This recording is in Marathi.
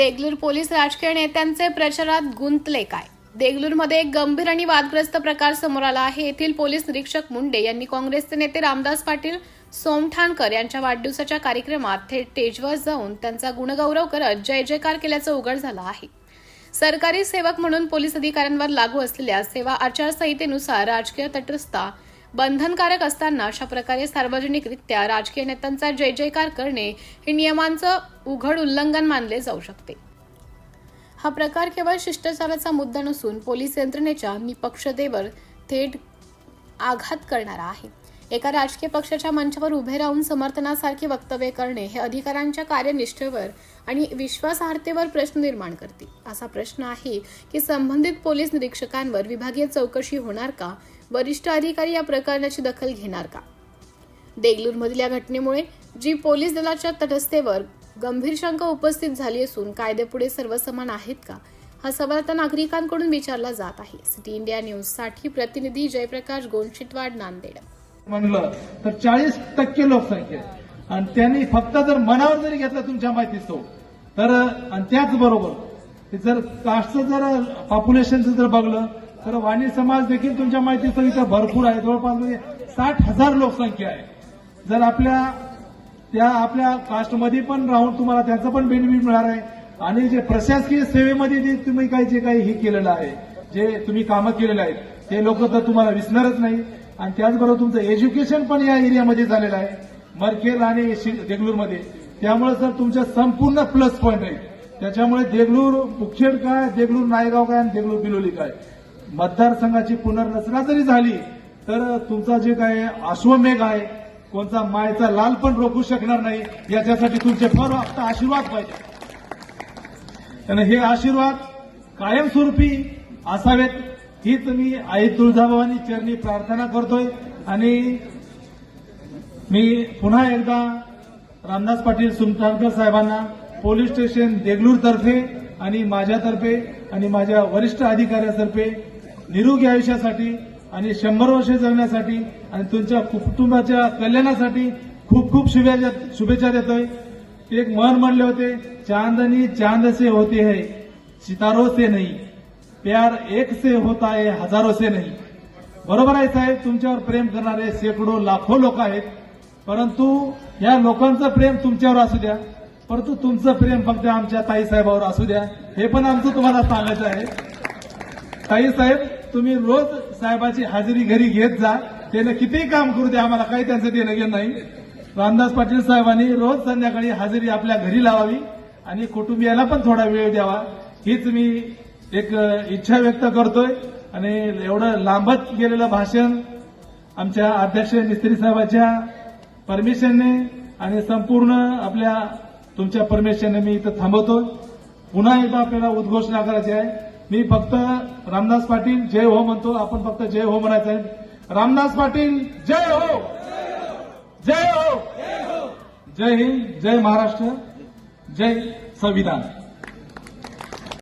देगलूर पोलीस राजकीय नेत्यांचे प्रचारात गुंतले काय? देगलूरमध्ये एक गंभीर आणि वादग्रस्त प्रकार समोर आला आहे। येथील पोलीस निरीक्षक मुंडे यांनी काँग्रेसचे नेते रामदास पाटील सोमठाणकर यांच्या वाढदिवसाच्या कार्यक्रमात थेट स्टेजवर जाऊन त्यांचा गुणगौरव करत जय जयकार केल्याचं उघड झालं आहे। सरकारी सेवक म्हणून पोलीस अधिकाऱ्यांवर लागू असलेल्या सेवा आचारसंहितेनुसार राजकीय तटस्थता बंधनकारक असताना अशा प्रकारे सार्वजनिकरित्या राजकीय नेत्यांचा जय जयकार करणे हे नियमांचं उघड उल्लंघन मानले जाऊ शकते। हा प्रकार केवळ शिष्टाचाराचा मुद्दा नसून पोलीस यंत्रणेच्या निपक्षतेवर थेट आघात करणारा आहे। एका राजकीय पक्षाच्या मंचावर उभे राहून समर्थनासारखी वक्तव्य करणे हे अधिकाऱ्यांच्या कार्यनिष्ठेवर आणि विश्वासार्हतेवर प्रश्न निर्माण करते। असा प्रश्न आहे की संबंधित पोलीस निरीक्षकांवर विभागीय चौकशी होणार का? वरिष्ठ अधिकारी या प्रकरणाची दखल घेणार का? देगलूरमधील या घटनेमुळे जी पोलीस दलाच्या तटस्थतेवर गंभीर शंका उपस्थित झाली असून कायद्यापुढे सर्व समान आहेत का? हा सवाल आता नागरिकांकडून विचारला जात आहे। सिटी इंडिया न्यूज साठी प्रतिनिधी जयप्रकाश गोंडशिटवाड, नांदेड। म्हणलं तर 40% लोकसंख्या आहे आणि त्यांनी फक्त जर मनावर जरी घेतलं तुमच्या माहितीचं तर आणि त्याचबरोबर जर कास्टचं जर पॉप्युलेशनचं जर बघलं तर वाणी समाज देखील तुमच्या माहितीचं इथं भरपूर आहे। जवळपास 60,000 लोकसंख्या आहे। जर आपल्या कास्टमध्ये पण राहून तुम्हाला त्याचं पण बेनिफिट मिळणार आहे आणि जे प्रशासकीय सेवेमध्ये जे तुम्ही जे काही हे केलेलं आहे, जे तुम्ही कामं केलेलं आहे ते लोक तर तुम्हाला विसरणारच नाही। आणि त्याचबरोबर तुमचं एज्युकेशन पण या एरियामध्ये झालेलं आहे, मरखेल आणि देगलूरमध्ये। त्यामुळे सर तुमच्या संपूर्ण प्लस पॉईंट आहे। त्याच्यामुळे देगलूर मुखेड काय, देगलूर नायगाव काय आणि देगलूर बिलोली काय मतदारसंघाची पुनर्रचना जरी झाली तर तुमचा जे काय अश्वमेघ आहे, कोणता मायचा लाल पण रोखू शकणार नाही। याच्यासाठी तुमचे फक्त आशीर्वाद पाहिजे आणि हे आशीर्वाद कायमस्वरूपी असावेत हीच मी आई तुळजाभवानी चरणी प्रार्थना करतोय। आणि मी पुन्हा एकदा रामदास पाटील सोमठाणकर साहेबांना पोलीस स्टेशन देगलूर तर्फे आणि माझ्यातर्फे आणि माझ्या वरिष्ठ अधिकाऱ्यातर्फे निरोगी आयुष्यासाठी आणि 100 वर्षे जगण्यासाठी आणि तुमच्या कुटुंबाच्या कल्याणासाठी खूप खूप शुभेच्छा देतोय। एक मन म्हणले होते, चांदनी चांद से होते है सितारों से नहीं, प्यार एक से होता है हजारों से नहीं। बरोबर आहे साहेब, तुमच्यावर प्रेम करणारे शेकडो लाखो लोक आहेत, परंतु या लोकांचं प्रेम तुमच्यावर असू द्या, परंतु तुमचं प्रेम फक्त आमच्या ताईसाहेबावर असू द्या, हे पण आमचं तुम्हाला सांगायचं आहे। ताईसाहेब तुम्ही रोज साहेबाची हजेरी घरी घेत जा, त्यानं कितीही काम करू द्या, आम्हाला काही त्यांचं देणं घेणं नाही। रामदास पाटील साहेबांनी रोज संध्याकाळी हजेरी आपल्या घरी लावावी आणि कुटुंबियाला पण थोडा वेळ द्यावा, हीच मी एक इच्छा व्यक्त करतोय। आणि एवढं लांबत गेलेलं भाषण आमच्या अध्यक्ष मिस्त्री साहेबांच्या परमिशनने आणि संपूर्ण आपल्या तुमच्या परमिशनने मी इथं थांबवतो। पुन्हा एकदा आपल्याला उद्घोषणा करायची आहे। मी फक्त रामदास पाटील जय हो म्हणतो, आपण फक्त जय हो म्हणायचं आहे। रामदास पाटील जय हो, जय हो, जय हिंद, जय महाराष्ट्र, जय संविधान।